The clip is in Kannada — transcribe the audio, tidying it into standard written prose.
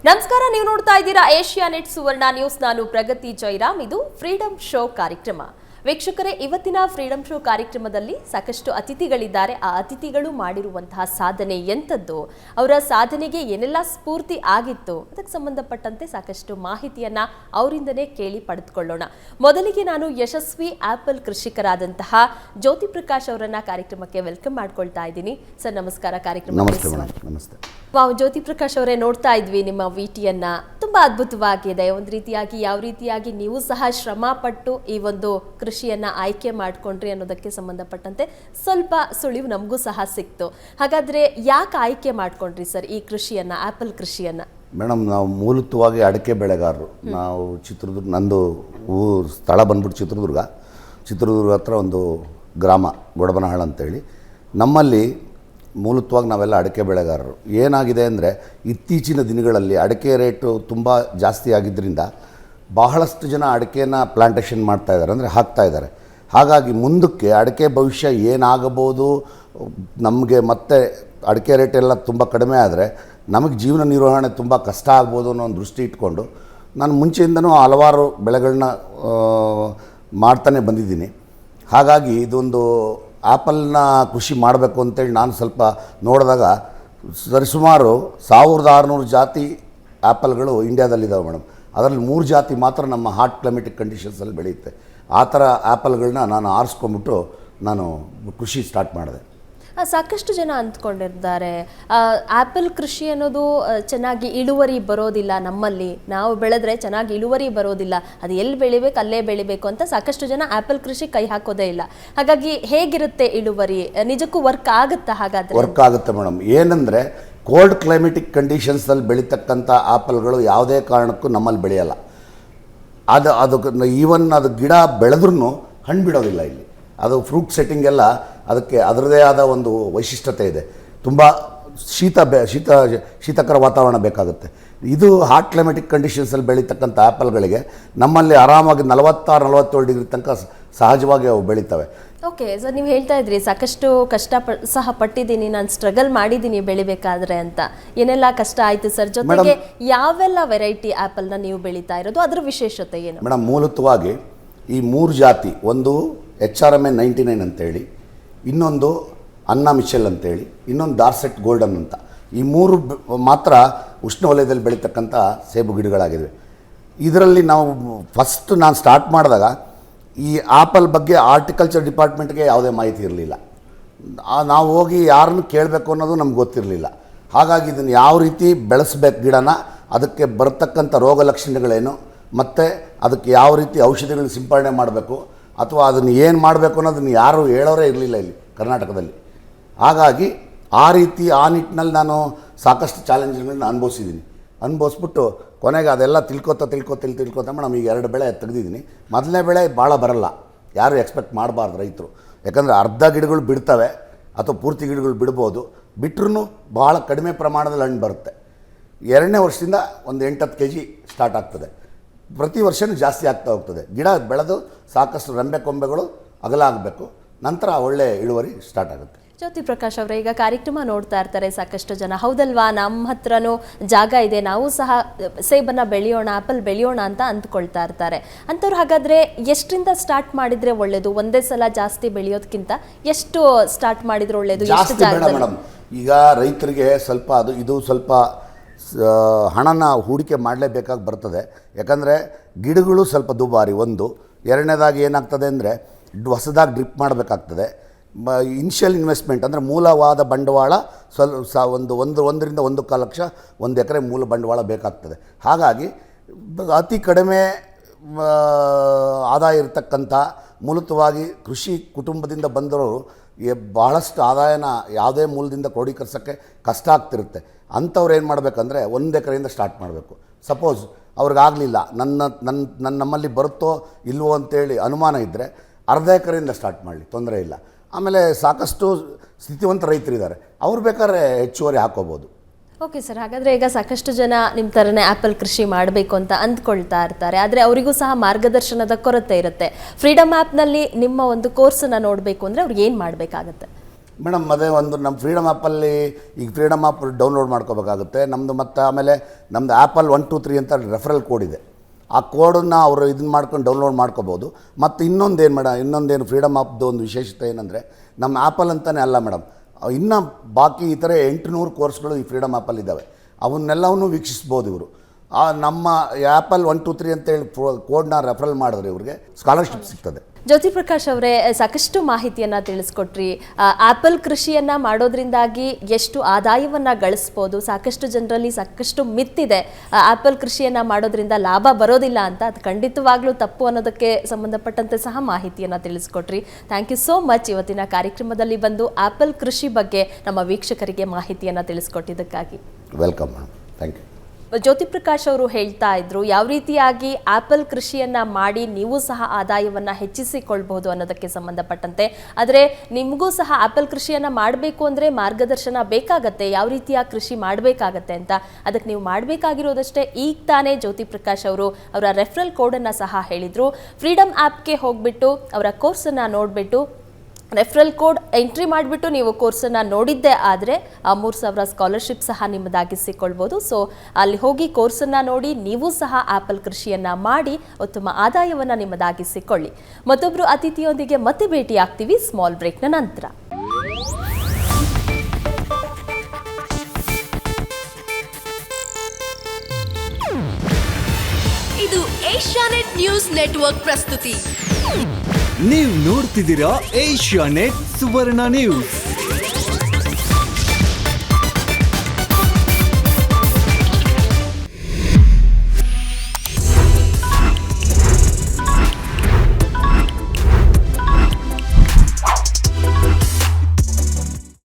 ನಮಸ್ಕಾರ, ನೀವು ನೋಡ್ತಾ ಇದ್ದೀರಾ ಏಷ್ಯಾ ನೆಟ್ ಸುವರ್ಣ ನ್ಯೂಸ್. ನಾನು ಪ್ರಗತಿ ಜೈರಾಮ್. ಇದು ಫ್ರೀಡಮ್ ಶೋ ಕಾರ್ಯಕ್ರಮ. ವೀಕ್ಷಕರೇ, ಇವತ್ತಿನ ಫ್ರೀಡಮ್ ಶೋ ಕಾರ್ಯಕ್ರಮದಲ್ಲಿ ಸಾಕಷ್ಟು ಅತಿಥಿಗಳಿದ್ದಾರೆ. ಆ ಅತಿಥಿಗಳು ಮಾಡಿರುವಂತಹ ಸಾಧನೆ ಎಂಥದ್ದು, ಅವರ ಸಾಧನೆಗೆ ಏನೆಲ್ಲ ಸ್ಫೂರ್ತಿ ಆಗಿತ್ತು, ಅದಕ್ಕೆ ಸಂಬಂಧಪಟ್ಟಂತೆ ಸಾಕಷ್ಟು ಮಾಹಿತಿಯನ್ನ ಅವರಿಂದನೇ ಕೇಳಿ ಪಡೆದುಕೊಳ್ಳೋಣ. ಮೊದಲಿಗೆ ನಾನು ಯಶಸ್ವಿ ಆಪಲ್ ಕೃಷಿಕರಾದಂತಹ ಜ್ಯೋತಿ ಪ್ರಕಾಶ್ ಅವರನ್ನ ಕಾರ್ಯಕ್ರಮಕ್ಕೆ ವೆಲ್ಕಮ್ ಮಾಡ್ಕೊಳ್ತಾ ಇದ್ದೀನಿ. ಸರ್ ನಮಸ್ಕಾರ. ನಮಸ್ತೆ. ವಾವ್, ಜ್ಯೋತಿ ಪ್ರಕಾಶ್ ಅವರೇ, ನೋಡ್ತಾ ಇದ್ವಿ ನಿಮ್ಮ ವಿಟಿಯನ್ನ. ತುಂಬಾ ಅದ್ಭುತವಾಗಿದೆ. ಒಂದು ರೀತಿಯಾಗಿ ಯಾವ ರೀತಿಯಾಗಿ ನೀವು ಸಹ ಶ್ರಮ ಪಟ್ಟು ಈ ಒಂದು ಕೃಷಿಯನ್ನ ಆಯ್ಕೆ ಮಾಡ್ಕೊಂಡ್ರಿ ಅನ್ನೋದಕ್ಕೆ ಸಂಬಂಧಪಟ್ಟಂತೆ ಸ್ವಲ್ಪ ಸುಳಿವು ನಮಗೂ ಸಹ ಸಿಕ್ತು. ಹಾಗಾದ್ರೆ ಯಾಕೆ ಆಯ್ಕೆ ಮಾಡ್ಕೊಂಡ್ರಿ ಸರ್ ಈ ಕೃಷಿಯನ್ನ, ಆಪಲ್ ಕೃಷಿಯನ್ನ? ಮೇಡಮ್, ನಾವು ಮೂಲತವಾಗಿ ಅಡಿಕೆ ಬೆಳೆಗಾರರು. ನಾವು ಚಿತ್ರದುರ್ಗ, ನಂದು ಸ್ಥಳ ಬಂದ್ಬಿಟ್ಟು ಚಿತ್ರದುರ್ಗ ಹತ್ರ ಒಂದು ಗ್ರಾಮ ಗೊಡಬನಹಾಳ ಅಂತೇಳಿ. ನಮ್ಮಲ್ಲಿ ಮೂಲತವಾಗಿ ನಾವೆಲ್ಲ ಅಡಿಕೆ ಬೆಳೆಗಾರರು. ಏನಾಗಿದೆ ಅಂದರೆ, ಇತ್ತೀಚಿನ ದಿನಗಳಲ್ಲಿ ಅಡಿಕೆ ರೇಟು ತುಂಬ ಜಾಸ್ತಿ ಆಗಿದ್ದರಿಂದ ಬಹಳಷ್ಟು ಜನ ಅಡಿಕೆನ ಪ್ಲಾಂಟೇಷನ್ ಮಾಡ್ತಾಯಿದ್ದಾರೆ, ಅಂದರೆ ಹಾಕ್ತಾಯಿದ್ದಾರೆ. ಹಾಗಾಗಿ ಮುಂದಕ್ಕೆ ಅಡಿಕೆ ಭವಿಷ್ಯ ಏನಾಗಬಹುದು, ನಮಗೆ ಮತ್ತೆ ಅಡಿಕೆ ರೇಟೆಲ್ಲ ತುಂಬ ಕಡಿಮೆ ಆದರೆ ನಮಗೆ ಜೀವನ ನಿರ್ವಹಣೆ ತುಂಬ ಕಷ್ಟ ಆಗ್ಬೋದು ಅನ್ನೋ ಒಂದು ದೃಷ್ಟಿ ಇಟ್ಕೊಂಡು ನಾನು ಮುಂಚೆಯಿಂದನೂ ಹಲವಾರು ಬೆಳೆಗಳನ್ನ ಮಾಡ್ತಾನೆ ಬಂದಿದ್ದೀನಿ. ಹಾಗಾಗಿ ಇದೊಂದು ಆ್ಯಪಲ್ನ ಕೃಷಿ ಮಾಡಬೇಕು ಅಂತೇಳಿ ನಾನು ಸ್ವಲ್ಪ ನೋಡಿದಾಗ ಸರಿಸುಮಾರು 1600 ಜಾತಿ ಆ್ಯಪಲ್ಗಳು ಇಂಡಿಯಾದಲ್ಲಿದ್ದಾವೆ ಮೇಡಮ್. ಅದರಲ್ಲಿ 3 ಜಾತಿ ಮಾತ್ರ ನಮ್ಮ ಹಾಟ್ ಕ್ಲೈಮೆಟಿಕ್ ಕಂಡೀಷನ್ಸಲ್ಲಿ ಬೆಳೆಯುತ್ತೆ. ಆ ಥರ ಆ್ಯಪಲ್ಗಳನ್ನ ನಾನು ಆರಿಸ್ಕೊಂಬಿಟ್ಟು ನಾನು ಕೃಷಿ ಸ್ಟಾರ್ಟ್ ಮಾಡಿದೆ. ಸಾಕಷ್ಟು ಜನ ಅಂದ್ಕೊಂಡಿದ್ದಾರೆ ಆಪಲ್ ಕೃಷಿ ಅನ್ನೋದು ಚೆನ್ನಾಗಿ ಇಳುವರಿ ಬರೋದಿಲ್ಲ, ನಮ್ಮಲ್ಲಿ ನಾವು ಬೆಳೆದ್ರೆ ಚೆನ್ನಾಗಿ ಇಳುವರಿ ಬರೋದಿಲ್ಲ, ಅದು ಎಲ್ಲಿ ಬೆಳಿಬೇಕು ಅಲ್ಲೇ ಬೆಳಿಬೇಕು ಅಂತ ಸಾಕಷ್ಟು ಜನ ಆಪಲ್ ಕೃಷಿ ಕೈ ಹಾಕೋದೇ ಇಲ್ಲ. ಹಾಗಾಗಿ ಹೇಗಿರುತ್ತೆ ಇಳುವರಿ? ನಿಜಕ್ಕೂ ವರ್ಕ್ ಆಗುತ್ತಾ? ಹಾಗಾದ್ರೆ ವರ್ಕ್ ಆಗುತ್ತೆ ಮೇಡಮ್. ಏನಂದರೆ, ಕೋಲ್ಡ್ ಕ್ಲೈಮೆಟಿಕ್ ಕಂಡೀಷನ್ಸಲ್ಲಿ ಬೆಳೀತಕ್ಕಂಥ ಆ್ಯಪಲ್ಗಳು ಯಾವುದೇ ಕಾರಣಕ್ಕೂ ನಮ್ಮಲ್ಲಿ ಬೆಳೆಯಲ್ಲ. ಅದು ಈವನ್ ಅದು ಗಿಡ ಬೆಳೆದ್ರೂ ಹಣ್ಣು ಬಿಡೋದಿಲ್ಲ ಇಲ್ಲಿ. ಅದು ಫ್ರೂಟ್ ಸೆಟ್ಟಿಂಗ್ ಎಲ್ಲ ಅದಕ್ಕೆ ಅದರದೇ ಆದ ಒಂದು ವೈಶಿಷ್ಟ್ಯತೆ ಇದೆ. ತುಂಬ ಶೀತಕರ ವಾತಾವರಣ ಬೇಕಾಗುತ್ತೆ. ಇದು ಹಾಟ್ ಕ್ಲೈಮೆಟಿಕ್ ಕಂಡೀಷನ್ಸಲ್ಲಿ ಬೆಳೀತಕ್ಕಂಥ ಆ್ಯಪಲ್ಗಳಿಗೆ ನಮ್ಮಲ್ಲಿ ಆರಾಮಾಗಿ 46-47 ಡಿಗ್ರಿ ತನಕ ಸಹಜವಾಗಿ ಅವು ಬೆಳೀತವೆ. ಓಕೆ ಸರ್, ನೀವು ಹೇಳ್ತಾ ಇದ್ರಿ ಸಾಕಷ್ಟು ಕಷ್ಟ ಸಹ ಪಟ್ಟಿದ್ದೀನಿ, ನಾನು ಸ್ಟ್ರಗಲ್ ಮಾಡಿದ್ದೀನಿ ಬೆಳಿಬೇಕಾದ್ರೆ ಅಂತ. ಏನೆಲ್ಲ ಕಷ್ಟ ಆಯಿತು ಸರ್? ಜೊತೆಗೆ ಯಾವೆಲ್ಲ ವೆರೈಟಿ ಆ್ಯಪಲ್ನ ನೀವು ಬೆಳೀತಾ ಇರೋದು, ಅದರ ವಿಶೇಷತೆ ಏನು? ಮೇಡಮ್, ಮೂಲತವಾಗಿ ಈ 3 ಜಾತಿ, ಒಂದು HRMA 99 ಅಂತೇಳಿ, ಇನ್ನೊಂದು ಅನ್ನಾ ಮಿಚೆಲ್ ಅಂತೇಳಿ, ಇನ್ನೊಂದು ಡಾರ್ಸೆಟ್ ಗೋಲ್ಡನ್ ಅಂತ, ಈ 3 ಮಾತ್ರ ಉಷ್ಣವಲಯದಲ್ಲಿ ಬೆಳೀತಕ್ಕಂಥ ಸೇಬು ಗಿಡಗಳಾಗಿವೆ. ಇದರಲ್ಲಿ ನಾವು ಫಸ್ಟ್ ನಾನು ಸ್ಟಾರ್ಟ್ ಮಾಡಿದಾಗ ಈ ಆಪಲ್ ಬಗ್ಗೆ ಆರ್ಟಿಕಲ್ಚರ್ ಡಿಪಾರ್ಟ್ಮೆಂಟ್ಗೆ ಯಾವುದೇ ಮಾಹಿತಿ ಇರಲಿಲ್ಲ. ನಾವು ಹೋಗಿ ಯಾರನ್ನು ಕೇಳಬೇಕು ಅನ್ನೋದು ನಮ್ಗೆ ಗೊತ್ತಿರಲಿಲ್ಲ. ಹಾಗಾಗಿ ಇದನ್ನು ಯಾವ ರೀತಿ ಬೆಳೆಸ್ಬೇಕು ಗಿಡನ, ಅದಕ್ಕೆ ಬರ್ತಕ್ಕಂಥ ರೋಗ ಲಕ್ಷಣಗಳೇನು, ಮತ್ತು ಅದಕ್ಕೆ ಯಾವ ರೀತಿ ಔಷಧಿಗಳನ್ನ ಸಿಂಪಡಣೆ ಮಾಡಬೇಕು, ಅಥವಾ ಅದನ್ನು ಏನು ಮಾಡಬೇಕು ಅನ್ನೋದನ್ನು ಯಾರೂ ಹೇಳೋರೇ ಇರಲಿಲ್ಲ ಇಲ್ಲಿ ಕರ್ನಾಟಕದಲ್ಲಿ. ಹಾಗಾಗಿ ಆ ನಿಟ್ಟಿನಲ್ಲಿ ನಾನು ಸಾಕಷ್ಟು ಚಾಲೆಂಜ್ಗಳನ್ನ ಅನುಭವಿಸ್ಬಿಟ್ಟು ಕೊನೆಗೆ ಅದೆಲ್ಲ ತಿಳ್ಕೊತ ಮೇಡಮ್ ಈಗ 2 ಬೆಳೆ ತೆಗೆದಿದ್ದೀನಿ. ಮೊದಲನೇ ಬೆಳೆ ಭಾಳ ಬರಲ್ಲ, ಯಾರು ಎಕ್ಸ್ಪೆಕ್ಟ್ ಮಾಡಬಾರ್ದು ರೈತರು. ಯಾಕಂದರೆ ಅರ್ಧ ಗಿಡಗಳು ಬಿಡ್ತವೆ ಅಥವಾ ಪೂರ್ತಿ ಗಿಡಗಳು ಬಿಡ್ಬೋದು, ಬಿಟ್ಟರೂ ಭಾಳ ಕಡಿಮೆ ಪ್ರಮಾಣದಲ್ಲಿ ಹಣ್ಣು ಬರುತ್ತೆ. 2ನೇ ವರ್ಷದಿಂದ ಒಂದು 8-10 kg ಸ್ಟಾರ್ಟ್ ಆಗ್ತದೆ. ಪ್ರತಿ ವರ್ಷವೂ ಜಾಸ್ತಿ ಆಗ್ತಾ ಹೋಗ್ತದೆ. ಗಿಡ ಬೆಳೆದು ಸಾಕಷ್ಟು ರೆಂಬೆ ಕೊಂಬೆಗಳು ಅಗಲ ಆಗಬೇಕು, ನಂತರ ಒಳ್ಳೆ ಇಳುವರಿ ಸ್ಟಾರ್ಟ್ ಆಗುತ್ತೆ. ಜ್ಯೋತಿ ಪ್ರಕಾಶ್ ಅವರೇ, ಈಗ ಕಾರ್ಯಕ್ರಮ ನೋಡ್ತಾ ಇರ್ತಾರೆ ಸಾಕಷ್ಟು ಜನ, ಹೌದಲ್ವಾ, ನಮ್ಮ ಹತ್ರನೂ ಜಾಗ ಇದೆ, ನಾವು ಸಹ ಸೇಬನ್ನು ಬೆಳೆಯೋಣ, ಆಪಲ್ ಬೆಳೆಯೋಣ ಅಂತ ಅಂದ್ಕೊಳ್ತಾ ಇರ್ತಾರೆ. ಅಂಥವ್ರು ಹಾಗಾದರೆ ಎಷ್ಟರಿಂದ ಸ್ಟಾರ್ಟ್ ಮಾಡಿದರೆ ಒಳ್ಳೆಯದು? ಒಂದೇ ಸಲ ಜಾಸ್ತಿ ಬೆಳೆಯೋದಕ್ಕಿಂತ ಎಷ್ಟು ಸ್ಟಾರ್ಟ್ ಮಾಡಿದರೆ ಒಳ್ಳೆಯದು? ಜಾಸ್ತಿ ಬೇಡ ಮೇಡಮ್. ಈಗ ರೈತರಿಗೆ ಸ್ವಲ್ಪ ಹಣನ ಹೂಡಿಕೆ ಮಾಡಲೇಬೇಕಾಗಿ ಬರ್ತದೆ. ಯಾಕಂದರೆ ಗಿಡಗಳು ಸ್ವಲ್ಪ ದುಬಾರಿ, ಒಂದು. 2ನೇದಾಗಿ ಏನಾಗ್ತದೆ ಅಂದರೆ, ಹೊಸದಾಗಿ ಡ್ರಿಪ್ ಮಾಡಬೇಕಾಗ್ತದೆ. ಇನಿಷಿಯಲ್ ಇನ್ವೆಸ್ಟ್ಮೆಂಟ್ ಅಂದರೆ ಮೂಲವಾದ ಬಂಡವಾಳ ಒಂದು 1.5 ಲಕ್ಷ 1 ಎಕರೆ ಮೂಲ ಬಂಡವಾಳ ಬೇಕಾಗ್ತದೆ. ಹಾಗಾಗಿ ಅತಿ ಕಡಿಮೆ ಆದಾಯ ಇರತಕ್ಕಂಥ ಮೂಲತವಾಗಿ ಕೃಷಿ ಕುಟುಂಬದಿಂದ ಬಂದವರು ಬಹಳಷ್ಟು ಆದಾಯನ ಯಾವುದೇ ಮೂಲದಿಂದ ಕ್ರೋಢೀಕರಿಸೋಕ್ಕೆ ಕಷ್ಟ ಆಗ್ತಿರುತ್ತೆ. ಅಂಥವ್ರು ಏನು ಮಾಡಬೇಕಂದ್ರೆ 1 ಎಕರೆಯಿಂದ ಸ್ಟಾರ್ಟ್ ಮಾಡಬೇಕು. ಸಪೋಸ್ ಅವ್ರಿಗಾಗಲಿಲ್ಲ, ನಮ್ಮಲ್ಲಿ ಬರುತ್ತೋ ಇಲ್ವೋ ಅಂತೇಳಿ ಅನುಮಾನ ಇದ್ದರೆ ಅರ್ಧ ಎಕರೆಯಿಂದ ಸ್ಟಾರ್ಟ್ ಮಾಡಲಿ, ತೊಂದರೆ ಇಲ್ಲ. ಆಮೇಲೆ ಸಾಕಷ್ಟು ಸ್ಥಿತಿವಂತ ರೈತರಿದ್ದಾರೆ, ಅವ್ರು ಬೇಕಾದ್ರೆ ಹೆಚ್ಚುವರಿ ಹಾಕೋಬೋದು. ಓಕೆ ಸರ್, ಹಾಗಾದರೆ ಈಗ ಸಾಕಷ್ಟು ಜನ ನಿಮ್ಮ ಥರನೇ ಆ್ಯಪಲ್ ಕೃಷಿ ಮಾಡಬೇಕು ಅಂತ ಅಂದ್ಕೊಳ್ತಾ ಇರ್ತಾರೆ, ಆದರೆ ಅವರಿಗೂ ಸಹ ಮಾರ್ಗದರ್ಶನದ ಕೊರತೆ ಇರುತ್ತೆ. ಫ್ರೀಡಮ್ ಆ್ಯಪ್ನಲ್ಲಿ ನಿಮ್ಮ ಒಂದು ಕೋರ್ಸನ್ನು ನೋಡಬೇಕು ಅಂದರೆ ಅವ್ರಿಗೆ ಏನು ಮಾಡಬೇಕಾಗತ್ತೆ? ಮೇಡಮ್ ಅದೇ ಒಂದು ನಮ್ಮ ಫ್ರೀಡಮ್ ಆ್ಯಪಲ್ಲಿ ಈಗ ಫ್ರೀಡಮ್ ಆ್ಯಪ್ ಡೌನ್ಲೋಡ್ ಮಾಡ್ಕೋಬೇಕಾಗುತ್ತೆ ನಮ್ಮದು, ಮತ್ತು ಆಮೇಲೆ ನಮ್ಮದು ಆ್ಯಪಲ್ 1 2 3 ಅಂತ ರೆಫರಲ್ ಕೋಡ್ ಇದೆ. ಆ ಕೋಡನ್ನು ಅವರು ಇದನ್ನ ಮಾಡ್ಕೊಂಡು ಡೌನ್ಲೋಡ್ ಮಾಡ್ಕೋಬೋದು. ಮತ್ತು ಇನ್ನೊಂದೇನು ಫ್ರೀಡಮ್ ಆ್ಯಪ್ದು ಒಂದು ವಿಶೇಷತೆ ಏನಂದರೆ, ನಮ್ಮ ಆ್ಯಪಲ್ ಅಂತಲೇ ಅಲ್ಲ ಮೇಡಮ್, ಇನ್ನು ಬಾಕಿ ಈ ಥರ 800 ಕೋರ್ಸ್ಗಳು ಈ ಫ್ರೀಡಮ್ ಆ್ಯಪಲ್ಲಿ ಇದ್ದಾವೆ. ಅವನ್ನೆಲ್ಲವನ್ನೂ ವೀಕ್ಷಿಸ್ಬೋದು ಇವರು. ನಮ್ಮ ಆ್ಯಪಲ್ 1 2 3 ಅಂತೇಳಿ ಕೋಡ್ನ ರೆಫರಲ್ ಮಾಡಿದ್ರೆ ಇವ್ರಿಗೆ ಸ್ಕಾಲರ್ಶಿಪ್ ಸಿಗ್ತದೆ. ಜ್ಯೋತಿ ಪ್ರಕಾಶ್ ಅವರೇ, ಸಾಕಷ್ಟು ಮಾಹಿತಿಯನ್ನು ತಿಳಿಸ್ಕೊಟ್ರಿ. ಆ್ಯಪಲ್ ಕೃಷಿಯನ್ನು ಮಾಡೋದ್ರಿಂದಾಗಿ ಎಷ್ಟು ಆದಾಯವನ್ನು ಗಳಿಸ್ಬೋದು, ಸಾಕಷ್ಟು ಜನರಲ್ಲಿ ಸಾಕಷ್ಟು ಮಿತ್ತಿದೆ ಆ್ಯಪಲ್ ಕೃಷಿಯನ್ನು ಮಾಡೋದ್ರಿಂದ ಲಾಭ ಬರೋದಿಲ್ಲ ಅಂತ. ಅದು ಖಂಡಿತವಾಗ್ಲೂ ತಪ್ಪು ಅನ್ನೋದಕ್ಕೆ ಸಂಬಂಧಪಟ್ಟಂತೆ ಸಹ ಮಾಹಿತಿಯನ್ನು ತಿಳಿಸ್ಕೊಟ್ರಿ. Thank you so much. ಇವತ್ತಿನ ಕಾರ್ಯಕ್ರಮದಲ್ಲಿ ಬಂದು ಆ್ಯಪಲ್ ಕೃಷಿ ಬಗ್ಗೆ ನಮ್ಮ ವೀಕ್ಷಕರಿಗೆ ಮಾಹಿತಿಯನ್ನು ತಿಳಿಸ್ಕೊಟ್ಟಿದ್ದಕ್ಕಾಗಿ. Welcome madam, thank you. Jyoti Prakash ಅವರು ಹೇಳ್ತಾ ಇದ್ರು ಯಾವ ರೀತಿಯಾಗಿ ಆ್ಯಪಲ್ ಕೃಷಿಯನ್ನ ಮಾಡಿ ನೀವು ಸಹ ಆದಾಯವನ್ನು ಹೆಚ್ಚಿಸಿಕೊಳ್ಬಹುದು ಅನ್ನೋದಕ್ಕೆ ಸಂಬಂಧಪಟ್ಟಂತೆ. ಆದರೆ ನಿಮಗೂ ಸಹ ಆ್ಯಪಲ್ ಕೃಷಿಯನ್ನ ಮಾಡಬೇಕು ಅಂದರೆ ಮಾರ್ಗದರ್ಶನ ಬೇಕಾಗತ್ತೆ, ಯಾವ ರೀತಿಯ ಕೃಷಿ ಮಾಡಬೇಕಾಗತ್ತೆ ಅಂತ. ಅದಕ್ಕೆ ನೀವು ಮಾಡಬೇಕಾಗಿರೋದಷ್ಟೇ, ಈಗ ತಾನೇ ಜ್ಯೋತಿ ಪ್ರಕಾಶ್ ಅವರು ಅವರ ರೆಫರಲ್ ಕೋಡನ್ನು ಸಹ ಹೇಳಿದರು. ಫ್ರೀಡಮ್ ಆ್ಯಪ್ಗೆ ಹೋಗ್ಬಿಟ್ಟು ಅವರ ಕೋರ್ಸನ್ನು ನೋಡಿಬಿಟ್ಟು ರೆಫರಲ್ ಕೋಡ್ ಎಂಟ್ರಿ ಮಾಡಿಬಿಟ್ಟು ನೀವು ಕೋರ್ಸನ್ನು ನೋಡಿದ್ದೇ ಆದರೆ ಆ 3,000 ಸ್ಕಾಲರ್ಶಿಪ್ ಸಹ ನಿಮ್ಮದಾಗಿಸಿಕೊಳ್ಬೋದು. ಸೊ ಅಲ್ಲಿ ಹೋಗಿ ಕೋರ್ಸನ್ನು ನೋಡಿ ನೀವು ಸಹ ಆ್ಯಪಲ್ ಕೃಷಿಯನ್ನು ಮಾಡಿ ಉತ್ತಮ ಆದಾಯವನ್ನು ನಿಮ್ಮದಾಗಿಸಿಕೊಳ್ಳಿ. ಮತ್ತೊಬ್ಬರು ಅತಿಥಿಯೊಂದಿಗೆ ಮತ್ತೆ ಭೇಟಿಯಾಗ್ತೀವಿ ಸ್ಮಾಲ್ ಬ್ರೇಕ್ನ ನಂತರ. ಇದು ಏಷ್ಯಾನೆಟ್ ನ್ಯೂಸ್ ನೆಟ್ವರ್ಕ್ ಪ್ರಸ್ತುತಿ. ನೀವು ನೋಡ್ತಿದ್ದೀರಾ ಏಷ್ಯಾನೆಟ್ ಸುವರ್ಣ ನ್ಯೂಸ್.